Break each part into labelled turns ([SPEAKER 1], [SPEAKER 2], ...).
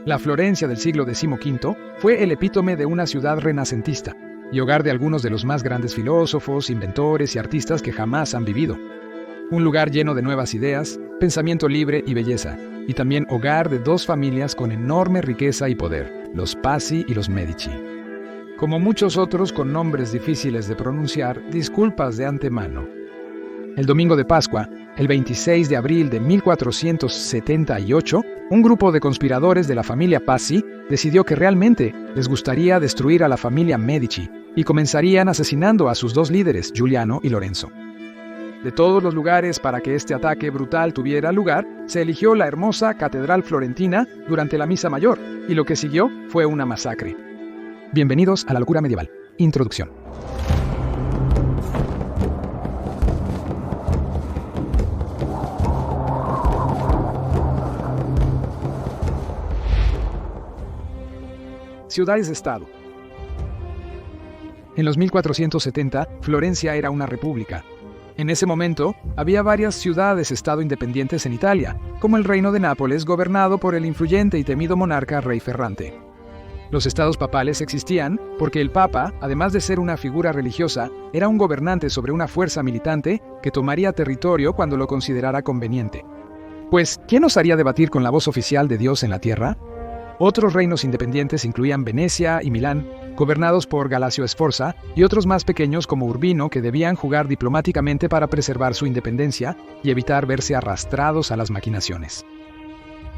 [SPEAKER 1] La Florencia del siglo XV fue el epítome de una ciudad renacentista y hogar de algunos de los más grandes filósofos, inventores y artistas que jamás han vivido. Un lugar lleno de nuevas ideas, pensamiento libre y belleza, y también hogar de dos familias con enorme riqueza y poder, los Pazzi y los Medici. Como muchos otros con nombres difíciles de pronunciar, disculpas de antemano. El domingo de Pascua, el 26 de abril de 1478, un grupo de conspiradores de la familia Pazzi decidió que realmente les gustaría destruir a la familia Medici y comenzarían asesinando a sus dos líderes, Giuliano y Lorenzo. De todos los lugares para que este ataque brutal tuviera lugar, se eligió la hermosa Catedral Florentina durante la Misa Mayor, y lo que siguió fue una masacre. Bienvenidos a la locura medieval. Introducción. Ciudades-estado. En los 1470, Florencia era una república. En ese momento, había varias ciudades-estado independientes en Italia, como el Reino de Nápoles, gobernado por el influyente y temido monarca Rey Ferrante. Los estados papales existían porque el Papa, además de ser una figura religiosa, era un gobernante sobre una fuerza militante que tomaría territorio cuando lo considerara conveniente. Pues, ¿quién osaría debatir con la voz oficial de Dios en la tierra? Otros reinos independientes incluían Venecia y Milán, gobernados por Galacio Sforza, y otros más pequeños como Urbino, que debían jugar diplomáticamente para preservar su independencia y evitar verse arrastrados a las maquinaciones.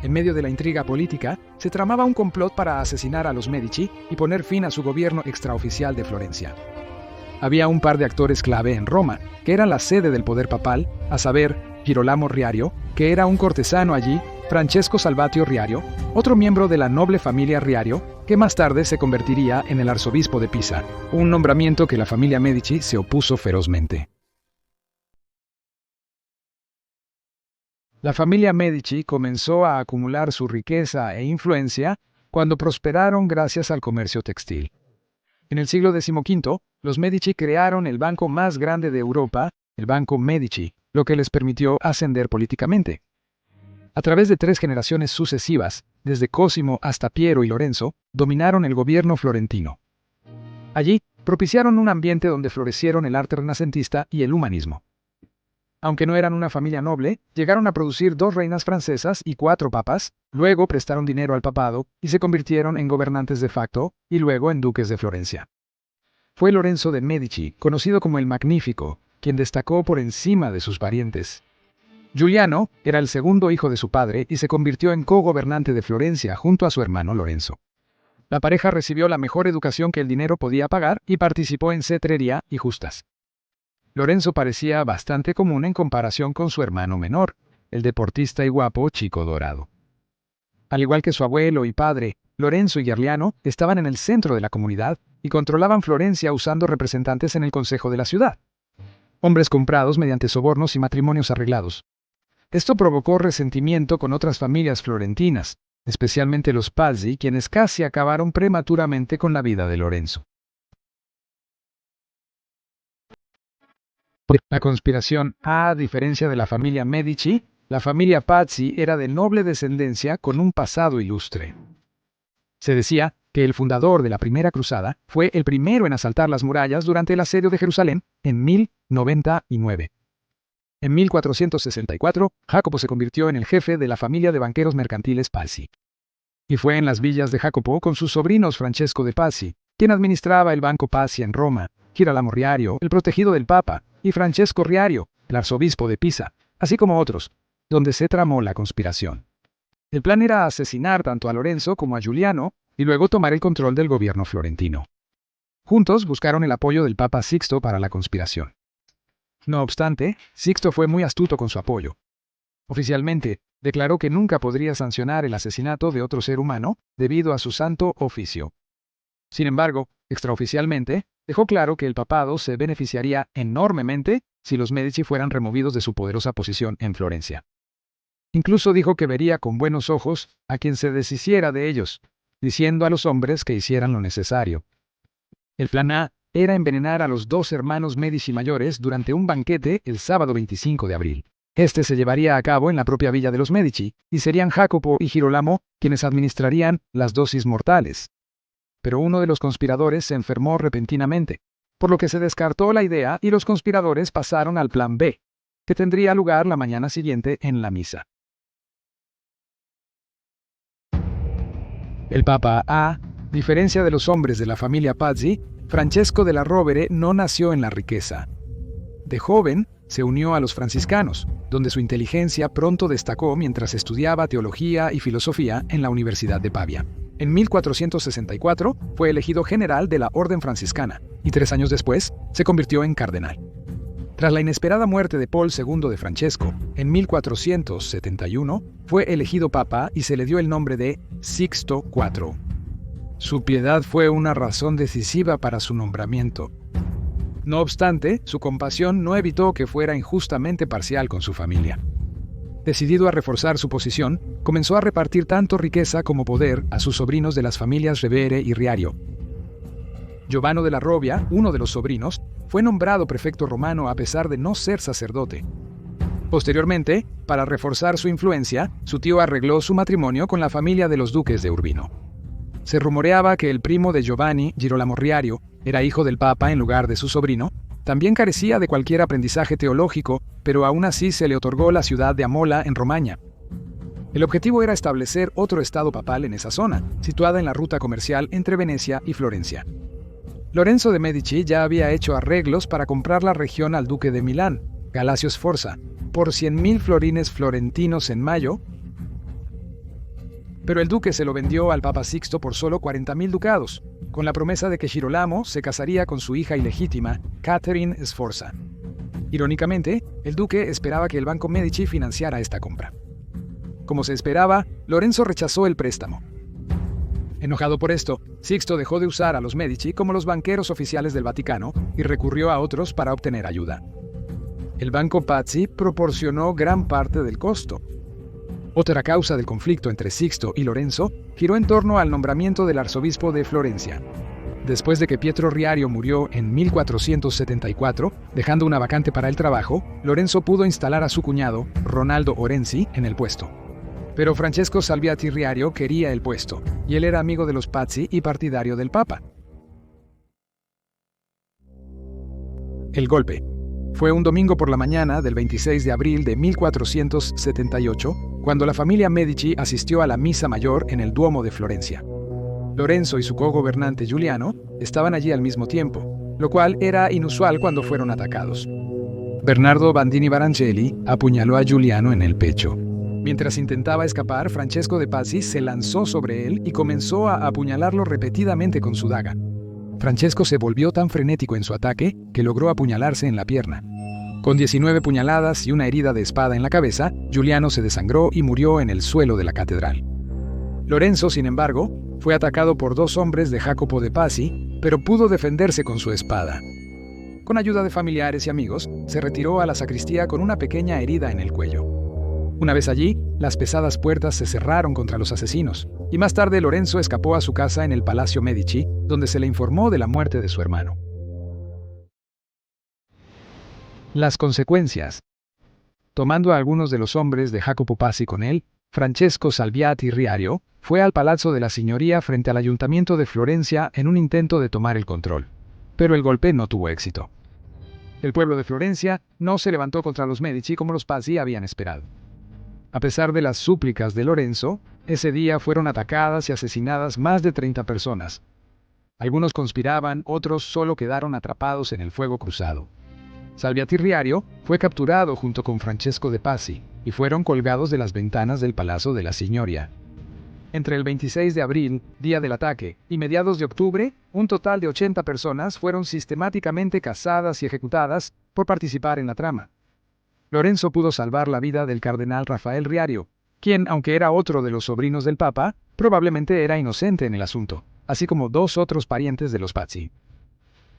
[SPEAKER 1] En medio de la intriga política, se tramaba un complot para asesinar a los Medici y poner fin a su gobierno extraoficial de Florencia. Había un par de actores clave en Roma, que eran la sede del poder papal, a saber, Girolamo Riario, que era un cortesano allí, Francesco Salvatio Riario, otro miembro de la noble familia Riario, que más tarde se convertiría en el arzobispo de Pisa, un nombramiento que la familia Medici se opuso ferozmente. La familia Medici comenzó a acumular su riqueza e influencia cuando prosperaron gracias al comercio textil. En el siglo XV, los Medici crearon el banco más grande de Europa, el Banco Medici, lo que les permitió ascender políticamente. A través de 3 generaciones sucesivas, desde Cosimo hasta Piero y Lorenzo, dominaron el gobierno florentino. Allí, propiciaron un ambiente donde florecieron el arte renacentista y el humanismo. Aunque no eran una familia noble, llegaron a producir 2 reinas francesas y 4 papas, luego prestaron dinero al papado y se convirtieron en gobernantes de facto y luego en duques de Florencia. Fue Lorenzo de Medici, conocido como el Magnífico, quien destacó por encima de sus parientes. Giuliano era el segundo hijo de su padre y se convirtió en cogobernante de Florencia junto a su hermano Lorenzo. La pareja recibió la mejor educación que el dinero podía pagar y participó en cetrería y justas. Lorenzo parecía bastante común en comparación con su hermano menor, el deportista y guapo Chico Dorado. Al igual que su abuelo y padre, Lorenzo y Giuliano estaban en el centro de la comunidad y controlaban Florencia usando representantes en el consejo de la ciudad. Hombres comprados mediante sobornos y matrimonios arreglados. Esto provocó resentimiento con otras familias florentinas, especialmente los Pazzi, quienes casi acabaron prematuramente con la vida de Lorenzo. La conspiración, a diferencia de la familia Medici, la familia Pazzi era de noble descendencia con un pasado ilustre. Se decía que el fundador de la Primera Cruzada fue el primero en asaltar las murallas durante el asedio de Jerusalén en 1099. En 1464, Jacopo se convirtió en el jefe de la familia de banqueros mercantiles Pazzi. Y fue en las villas de Jacopo con sus sobrinos Francesco de Pazzi, quien administraba el Banco Pazzi en Roma, Girolamo Riario, el protegido del Papa, y Francesco Riario, el arzobispo de Pisa, así como otros, donde se tramó la conspiración. El plan era asesinar tanto a Lorenzo como a Giuliano y luego tomar el control del gobierno florentino. Juntos buscaron el apoyo del Papa Sixto para la conspiración. No obstante, Sixto fue muy astuto con su apoyo. Oficialmente, declaró que nunca podría sancionar el asesinato de otro ser humano debido a su santo oficio. Sin embargo, extraoficialmente, dejó claro que el papado se beneficiaría enormemente si los Medici fueran removidos de su poderosa posición en Florencia. Incluso dijo que vería con buenos ojos a quien se deshiciera de ellos, diciendo a los hombres que hicieran lo necesario. El plan A era envenenar a los 2 hermanos Medici mayores durante un banquete el sábado 25 de abril. Este se llevaría a cabo en la propia villa de los Medici, y serían Jacopo y Girolamo quienes administrarían las dosis mortales. Pero uno de los conspiradores se enfermó repentinamente, por lo que se descartó la idea y los conspiradores pasaron al plan B, que tendría lugar la mañana siguiente en la misa. El Papa, a diferencia de los hombres de la familia Pazzi, Francesco della Rovere no nació en la riqueza. De joven, se unió a los franciscanos, donde su inteligencia pronto destacó mientras estudiaba teología y filosofía en la Universidad de Pavia. En 1464 fue elegido general de la Orden Franciscana y 3 años después se convirtió en cardenal. Tras la inesperada muerte de Paul II de Francesco, en 1471 fue elegido papa y se le dio el nombre de Sixto IV. Su piedad fue una razón decisiva para su nombramiento. No obstante, su compasión no evitó que fuera injustamente parcial con su familia. Decidido a reforzar su posición, comenzó a repartir tanto riqueza como poder a sus sobrinos de las familias Revere y Riario. Giovanni della Robbia, uno de los sobrinos, fue nombrado prefecto romano a pesar de no ser sacerdote. Posteriormente, para reforzar su influencia, su tío arregló su matrimonio con la familia de los duques de Urbino. Se rumoreaba que el primo de Giovanni, Girolamo Riario, era hijo del papa en lugar de su sobrino. También carecía de cualquier aprendizaje teológico, pero aún así se le otorgó la ciudad de Amola en Romaña. El objetivo era establecer otro estado papal en esa zona, situada en la ruta comercial entre Venecia y Florencia. Lorenzo de Medici ya había hecho arreglos para comprar la región al duque de Milán, Galasio Sforza, por 100.000 florines florentinos en mayo, pero el duque se lo vendió al Papa Sixto por solo 40.000 ducados, con la promesa de que Girolamo se casaría con su hija ilegítima, Catherine Sforza. Irónicamente, el duque esperaba que el Banco Medici financiara esta compra. Como se esperaba, Lorenzo rechazó el préstamo. Enojado por esto, Sixto dejó de usar a los Medici como los banqueros oficiales del Vaticano y recurrió a otros para obtener ayuda. El Banco Pazzi proporcionó gran parte del costo. Otra causa del conflicto entre Sixto y Lorenzo giró en torno al nombramiento del arzobispo de Florencia. Después de que Pietro Riario murió en 1474, dejando una vacante para el trabajo, Lorenzo pudo instalar a su cuñado, Ronaldo Orenzi, en el puesto. Pero Francesco Salviati Riario quería el puesto, y él era amigo de los Pazzi y partidario del Papa. El golpe. Fue un domingo por la mañana del 26 de abril de 1478, cuando la familia Medici asistió a la misa mayor en el Duomo de Florencia. Lorenzo y su cogobernante Giuliano estaban allí al mismo tiempo, lo cual era inusual cuando fueron atacados. Bernardo Bandini Barancelli apuñaló a Giuliano en el pecho. Mientras intentaba escapar, Francesco de Pazzi se lanzó sobre él y comenzó a apuñalarlo repetidamente con su daga. Francesco se volvió tan frenético en su ataque que logró apuñalarse en la pierna. Con 19 puñaladas y una herida de espada en la cabeza, Giuliano se desangró y murió en el suelo de la catedral. Lorenzo, sin embargo, fue atacado por 2 hombres de Jacopo de Pazzi, pero pudo defenderse con su espada. Con ayuda de familiares y amigos, se retiró a la sacristía con una pequeña herida en el cuello. Una vez allí, las pesadas puertas se cerraron contra los asesinos, y más tarde Lorenzo escapó a su casa en el Palacio Medici, donde se le informó de la muerte de su hermano. Las consecuencias. Tomando a algunos de los hombres de Jacopo Pazzi con él, Francesco Salviati Riario fue al Palazzo de la Signoria frente al Ayuntamiento de Florencia en un intento de tomar el control. Pero el golpe no tuvo éxito. El pueblo de Florencia no se levantó contra los Medici como los Pazzi habían esperado. A pesar de las súplicas de Lorenzo, ese día fueron atacadas y asesinadas más de 30 personas. Algunos conspiraban, otros solo quedaron atrapados en el fuego cruzado. Salviati Riario fue capturado junto con Francesco de Pazzi y fueron colgados de las ventanas del Palazzo de la Signoria. Entre el 26 de abril, día del ataque, y mediados de octubre, un total de 80 personas fueron sistemáticamente cazadas y ejecutadas por participar en la trama. Lorenzo pudo salvar la vida del cardenal Rafael Riario, quien, aunque era otro de los sobrinos del Papa, probablemente era inocente en el asunto, así como 2 otros parientes de los Pazzi.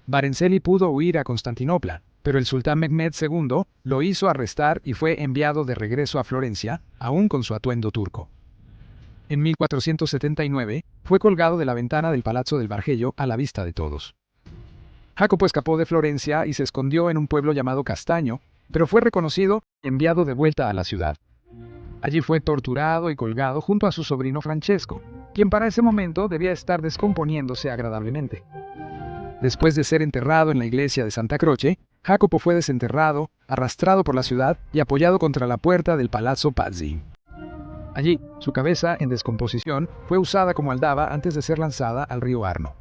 [SPEAKER 1] Barancelli pudo huir a Constantinopla, pero el sultán Mehmed II lo hizo arrestar y fue enviado de regreso a Florencia, aún con su atuendo turco. En 1479, fue colgado de la ventana del Palazzo del Bargello a la vista de todos. Jacopo escapó de Florencia y se escondió en un pueblo llamado Castaño, pero fue reconocido y enviado de vuelta a la ciudad. Allí fue torturado y colgado junto a su sobrino Francesco, quien para ese momento debía estar descomponiéndose agradablemente. Después de ser enterrado en la iglesia de Santa Croce, Jacopo fue desenterrado, arrastrado por la ciudad y apoyado contra la puerta del Palazzo Pazzi. Allí, su cabeza, en descomposición, fue usada como aldaba antes de ser lanzada al río Arno.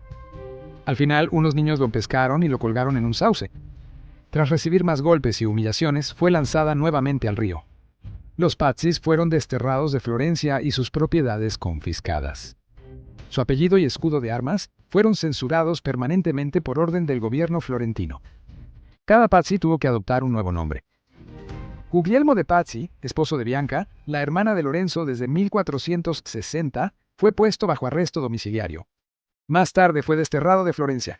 [SPEAKER 1] Al final, unos niños lo pescaron y lo colgaron en un sauce. Tras recibir más golpes y humillaciones, fue lanzada nuevamente al río. Los Pazzis fueron desterrados de Florencia y sus propiedades confiscadas. Su apellido y escudo de armas fueron censurados permanentemente por orden del gobierno florentino. Cada Pazzi tuvo que adoptar un nuevo nombre. Guglielmo de Pazzi, esposo de Bianca, la hermana de Lorenzo desde 1460, fue puesto bajo arresto domiciliario. Más tarde fue desterrado de Florencia.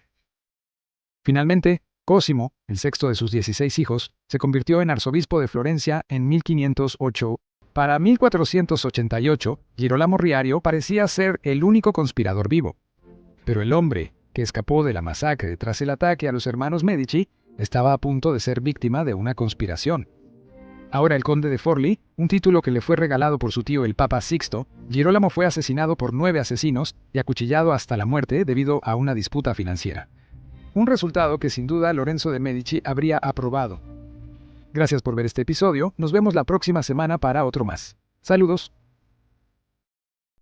[SPEAKER 1] Finalmente, Cosimo, el sexto de sus 16 hijos, se convirtió en arzobispo de Florencia en 1508. Para 1488, Girolamo Riario parecía ser el único conspirador vivo. Pero el hombre, que escapó de la masacre tras el ataque a los hermanos Medici, estaba a punto de ser víctima de una conspiración. Ahora el conde de Forlì, un título que le fue regalado por su tío el Papa Sixto, Girolamo fue asesinado por 9 asesinos y acuchillado hasta la muerte debido a una disputa financiera. Un resultado que sin duda Lorenzo de Medici habría aprobado. Gracias por ver este episodio, nos vemos la próxima semana para otro más. Saludos.